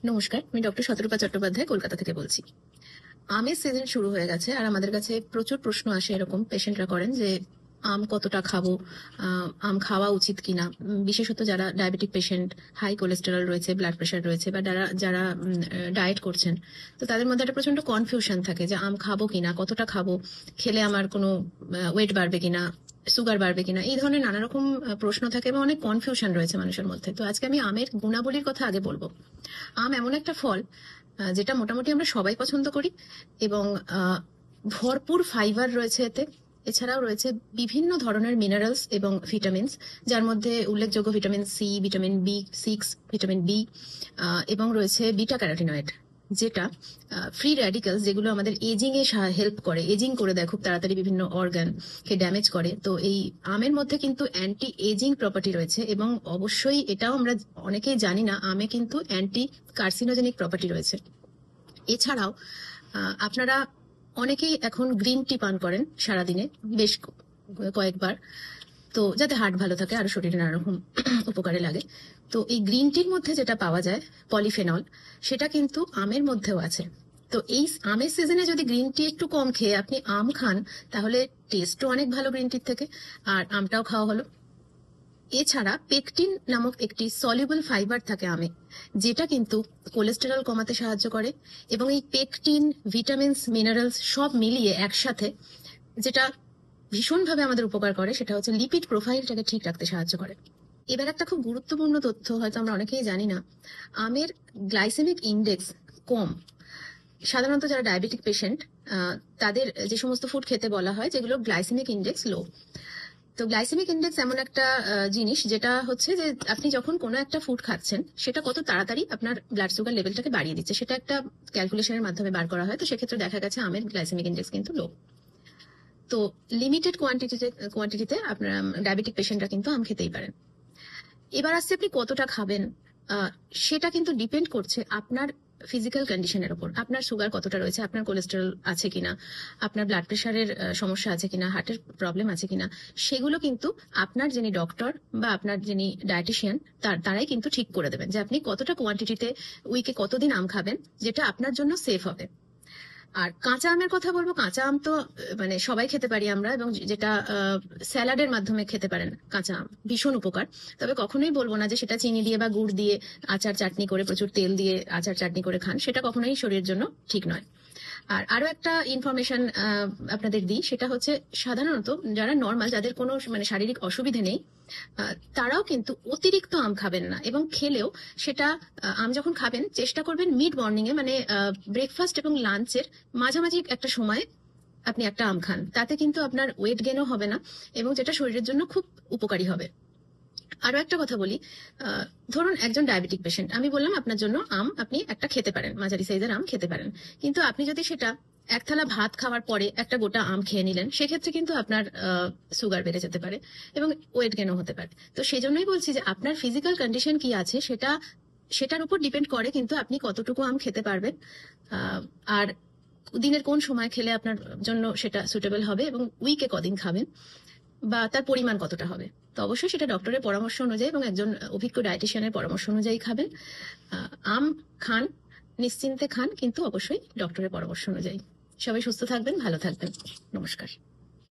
নমস্কার, আমি ডক্টর শতরূপা চট্টোপাধ্যায় কলকাতা থেকে বলছি। আমের সিজন শুরু হয়ে গেছে আর আমাদের কাছে প্রচুর প্রশ্ন আসে, এরকম পেশেন্টরা করেন যে আম কতটা খাবো, আম খাওয়া উচিত কিনা। বিশেষত যারা ডায়াবেটিক পেশেন্ট, হাই কোলেস্টেরল রয়েছে, ব্লাড প্রেশার রয়েছে, বা যারা যারা ডায়েট করছেন, তো তাদের মধ্যে একটা প্রচন্ড কনফিউশন থাকে যে আম খাবো কিনা, কতটা খাবো, খেলে আমার কোনো ওয়েট বাড়বে কিনা, সুগার বাড়বে কিনা, এই ধরনের নানা রকম প্রশ্ন থাকে এবং অনেক কনফিউশন রয়েছে মানুষের মধ্যে। তো আজকে আমি আমের গুণাবলীর কথা আগে বলবো। আম এমন একটা ফল যেটা মোটামুটি আমরা সবাই পছন্দ করি এবং ভরপুর ফাইবার রয়েছে এতে। এছাড়াও রয়েছে বিভিন্ন ধরনের মিনারেলস এবং ভিটামিনস, যার মধ্যে উল্লেখযোগ্য ভিটামিন সি, ভিটামিন বি6, ভিটামিন বি, এবং রয়েছে বিটা ক্যারোটিনয়েড, যেটা ফ্রি র্যাডিক্যালস, যেগুলো আমাদের এজিং এ হেল্প করে, এজিং করে দেয় খুব তাড়াতাড়ি, বিভিন্ন অর্গানকে ড্যামেজ করে। তো এই আমের মধ্যে কিন্তু অ্যান্টি এজিং প্রপার্টি রয়েছে এবং অবশ্যই এটাও আমরা অনেকেই জানি না, আমে কিন্তু অ্যান্টি কার্সিনোজেনিক প্রপার্টি রয়েছে। এছাড়াও আপনারা অনেকেই এখন গ্রিন টি পান করেন সারাদিনে বেশ কয়েকবার, তো যাতে হার্ট ভালো থাকে, আরো শরীরে নানা রকম উপকারে লাগে। তো এই গ্রিন টির মধ্যে যেটা পাওয়া যায় পলিফেনল, সেটা কিন্তু আমের মধ্যেও আছে। তো এই আমের সিজনে যদি গ্রিন টি একটু কম খেয়ে আপনি আম খান, তাহলে টেস্টও অনেক ভালো গ্রিন টির থেকে, আর আমটাও খাওয়া হলো। এছাড়া পেকটিন নামক একটি সলিউবল ফাইবার থাকে আমে, যেটা কিন্তু কোলেস্টেরল কমাতে সাহায্য করে। এবং এই পেকটিন, ভিটামিনস, মিনারেলস সব মিলিয়ে একসাথে যেটা ভীষণভাবে আমাদের উপকার করে, সেটা হচ্ছে লিপিড প্রোফাইলটাকে ঠিক রাখতে সাহায্য করে। এবার একটা খুব গুরুত্বপূর্ণ তথ্য হয়তো আমরা অনেকেই জানি না, আমের গ্লাইসেমিক ইন্ডেক্স কম। সাধারণত যারা ডায়াবেটিক পেশেন্ট, তাদের যে সমস্ত ফুড খেতে বলা হয় যেগুলো গ্লাইসেমিক ইন্ডেক্স লো। তো গ্লাইসেমিক ইন্ডেক্স এমন একটা জিনিস যেটা হচ্ছে যে আপনি যখন কোনো একটা ফুড খাচ্ছেন, সেটা কত তাড়াতাড়ি আপনার ব্লাড সুগার লেভেলটাকে বাড়িয়ে দিচ্ছে, সেটা একটা ক্যালকুলেশনের মাধ্যমে বার করা হয়। তো সেক্ষেত্রে দেখা গেছে আমের গ্লাইসেমিক ইন্ডেক্স কিন্তু লো। তো লিমিটেড কোয়ান্টিটিতে আপনার ডায়াবেটিক পেশেন্টরা কিন্তু আম খেতেই পারেন। এবার আসছে আপনি কতটা খাবেন, সেটা কিন্তু ডিপেন্ড করছে আপনার ফিজিক্যাল কন্ডিশনের উপর। আপনার সুগার কতটা রয়েছে, আপনার কোলেস্টেরল আছে কিনা, আপনার ব্লাড প্রেশারের সমস্যা আছে কিনা, হার্টের প্রবলেম আছে কিনা, সেগুলো কিন্তু আপনার যিনি ডক্টর বা আপনার যিনি ডায়েটিশিয়ান তারাই কিন্তু ঠিক করে দেবেন যে আপনি কতটা কোয়ান্টিটিতে উইকে কতদিন আম খাবেন, যেটা আপনার জন্য সেফ হবে। আর কাঁচা আমের কথা বলবো, কাঁচা আম তো মানে সবাই খেতে পারি আমরা, এবং যেটা স্যালাডের মাধ্যমে খেতে পারেন কাঁচা আম, ভীষণ উপকার। তবে কখনোই বলবো না যে সেটা চিনি দিয়ে বা গুড় দিয়ে আচার চাটনি করে, প্রচুর তেল দিয়ে আচার চাটনি করে খান, সেটা কখনোই শরীরের জন্য ঠিক নয়। আর আরো একটা ইনফরমেশন আপনাদের দিই, সেটা হচ্ছে সাধারণত যারা নর্মাল, যাদের কোনো মানে শারীরিক অসুবিধে নেই, তারাও কিন্তু অতিরিক্ত আম খাবেন না, এবং খেলেও সেটা আম যখন খাবেন চেষ্টা করবেন মিড মর্নিং এ, মানে ব্রেকফাস্ট এবং লাঞ্চের মাঝামাঝি একটা সময় আপনি একটা আম খান। তাতে কিন্তু আপনার ওয়েট গেনও হবে না এবং যেটা শরীরের জন্য খুব উপকারী হবে। আরো একটা কথা বলি, ধরুন একজন ডায়াবেটিক পেশেন্ট, আমি বললাম আপনার জন্য আম আপনি একটা খেতে পারেন, মাঝারি সাইজের আম খেতে পারেন, কিন্তু আপনি যদি সেটা এক থালা ভাত খাওয়ার পরে একটা গোটা আম খেয়ে নিলেন, সেক্ষেত্রে কিন্তু আপনার সুগার বেড়ে যেতে পারে এবং ওয়েট গেনও হতে পারে। তো সেই জন্যই বলছি যে আপনার ফিজিক্যাল কন্ডিশন কি আছে সেটার উপর ডিপেন্ড করে কিন্তু আপনি কতটুকু আম খেতে পারবেন, আর দিনের কোন সময় খেলে আপনার জন্য সেটা সুটেবল হবে, এবং উইকে কদিন খাবেন, বা তার পরিমাণ কতটা হবে। তো অবশ্যই সেটা ডক্টরের পরামর্শ অনুযায়ী এবং একজন অভিজ্ঞ ডায়েটিশিয়ানের পরামর্শ অনুযায়ী খাবেন। আম খান, নিশ্চিন্তে খান, কিন্তু অবশ্যই ডক্টরের পরামর্শ অনুযায়ী। সবাই সুস্থ থাকবেন, ভালো থাকবেন। নমস্কার।